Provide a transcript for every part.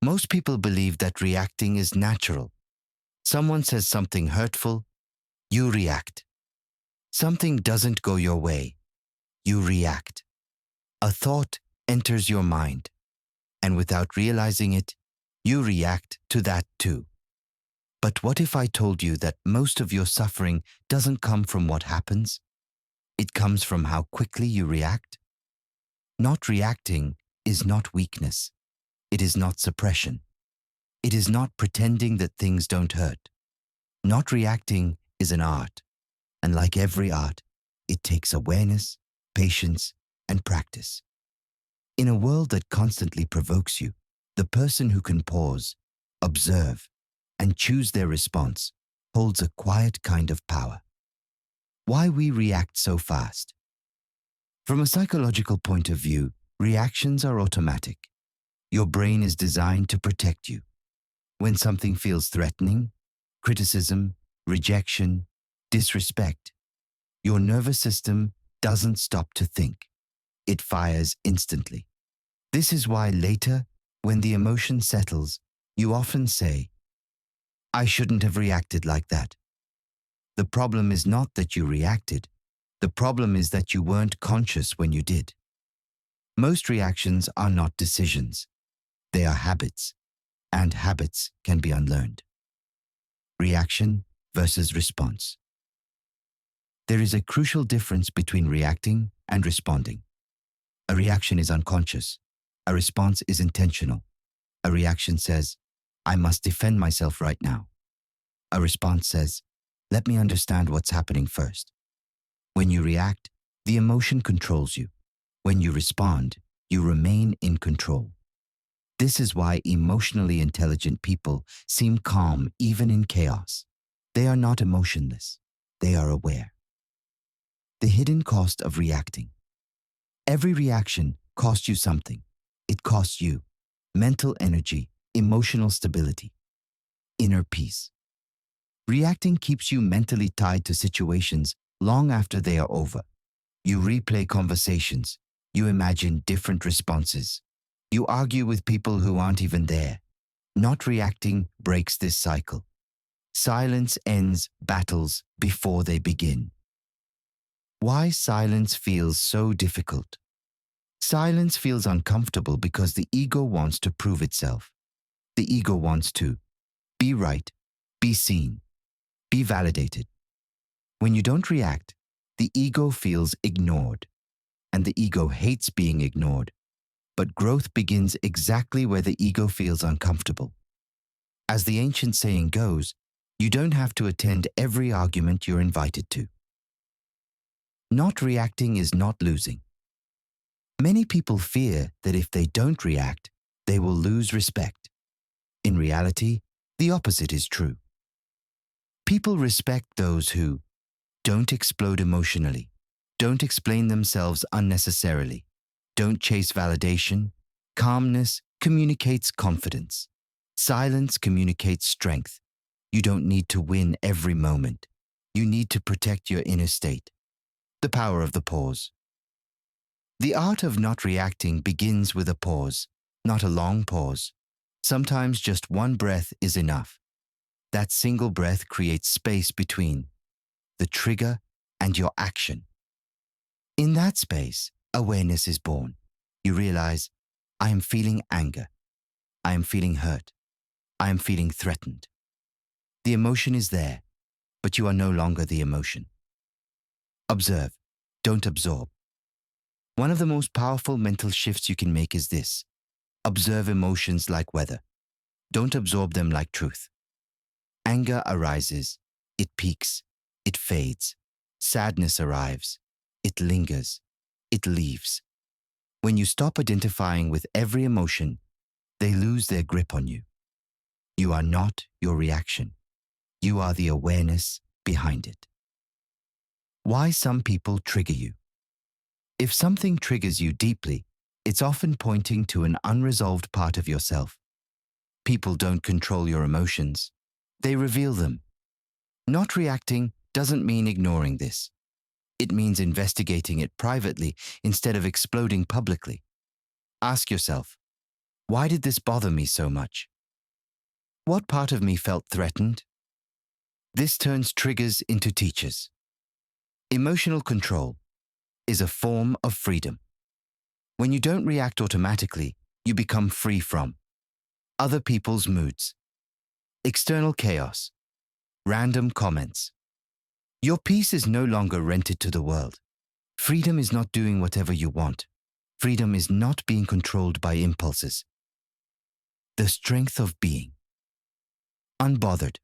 Most people believe that reacting is natural. Someone says something hurtful, you react. Something doesn't go your way, you react. A thought enters your mind, and without realizing it, you react to that too. But what if I told you that most of your suffering doesn't come from what happens? It comes from how quickly you react. Not reacting is not weakness. It is not suppression. It is not pretending that things don't hurt. Not reacting is an art, and like every art, it takes awareness, patience, and practice. In a world that constantly provokes you, the person who can pause, observe, and choose their response holds a quiet kind of power. Why we react so fast? From a psychological point of view, reactions are automatic. Your brain is designed to protect you. When something feels threatening, criticism, rejection, disrespect, your nervous system doesn't stop to think. It fires instantly. This is why later, when the emotion settles, you often say, "I shouldn't have reacted like that." The problem is not that you reacted. The problem is that you weren't conscious when you did. Most reactions are not decisions. They are habits, and habits can be unlearned. Reaction versus response. There is a crucial difference between reacting and responding. A reaction is unconscious. A response is intentional. A reaction says, "I must defend myself right now." A response says, "Let me understand what's happening first." When you react, the emotion controls you. When you respond, you remain in control. This is why emotionally intelligent people seem calm even in chaos. They are not emotionless. They are aware. The hidden cost of reacting. Every reaction costs you something. It costs you mental energy, emotional stability, inner peace. Reacting keeps you mentally tied to situations long after they are over. You replay conversations. You imagine different responses. You argue with people who aren't even there. Not reacting breaks this cycle. Silence ends battles before they begin. Why silence feels so difficult? Silence feels uncomfortable because the ego wants to prove itself. The ego wants to be right, be seen, be validated. When you don't react, the ego feels ignored, and the ego hates being ignored. But growth begins exactly where the ego feels uncomfortable. As the ancient saying goes, you don't have to attend every argument you're invited to. Not reacting is not losing. Many people fear that if they don't react, they will lose respect. In reality, the opposite is true. People respect those who don't explode emotionally, don't explain themselves unnecessarily, don't chase validation. Calmness communicates confidence. Silence communicates strength. You don't need to win every moment. You need to protect your inner state. The power of the pause. The art of not reacting begins with a pause, not a long pause. Sometimes just one breath is enough. That single breath creates space between the trigger and your action. In that space, awareness is born. You realize, I am feeling anger. I am feeling hurt. I am feeling threatened. The emotion is there, but you are no longer the emotion. Observe, don't absorb. One of the most powerful mental shifts you can make is this. Observe emotions like weather. Don't absorb them like truth. Anger arises, it peaks, it fades. Sadness arrives, it lingers, it leaves. When you stop identifying with every emotion, they lose their grip on you. You are not your reaction. You are the awareness behind it. Why some people trigger you. If something triggers you deeply, it's often pointing to an unresolved part of yourself. People don't control your emotions. They reveal them. Not reacting doesn't mean ignoring this. It means investigating it privately instead of exploding publicly. Ask yourself, Why did this bother me so much? What part of me felt threatened? This turns triggers into teachers. Emotional control is a form of freedom. When you don't react automatically, you become free from other people's moods, external chaos, random comments. Your peace is no longer rented to the world. Freedom is not doing whatever you want. Freedom is not being controlled by impulses. The strength of being unbothered.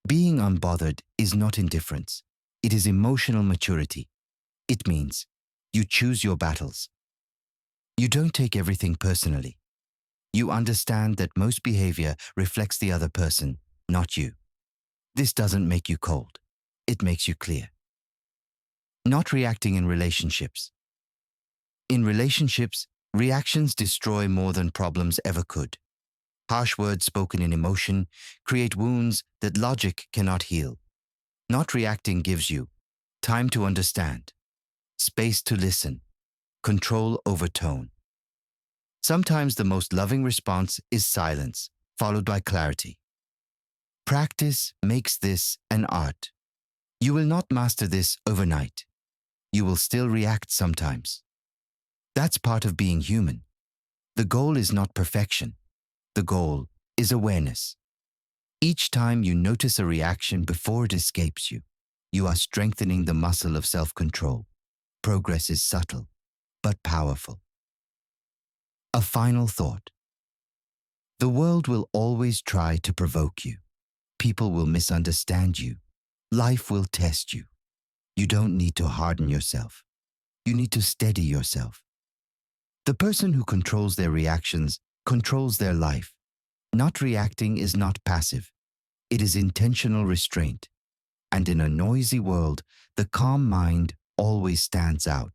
Being unbothered is not indifference. It is emotional maturity. It means you choose your battles. You don't take everything personally. You understand that most behavior reflects the other person, not you. This doesn't make you cold. It makes you clear. Not reacting in relationships. In relationships, reactions destroy more than problems ever could. Harsh words spoken in emotion create wounds that logic cannot heal. Not reacting gives you time to understand, space to listen, control over tone. Sometimes the most loving response is silence, followed by clarity. Practice makes this an art. You will not master this overnight. You will still react sometimes. That's part of being human. The goal is not perfection. The goal is awareness. Each time you notice a reaction before it escapes you, you are strengthening the muscle of self-control. Progress is subtle, but powerful. A final thought. The world will always try to provoke you. People will misunderstand you. Life will test you. You don't need to harden yourself. You need to steady yourself. The person who controls their reactions controls their life. Not reacting is not passive. It is intentional restraint. And in a noisy world, the calm mind always stands out.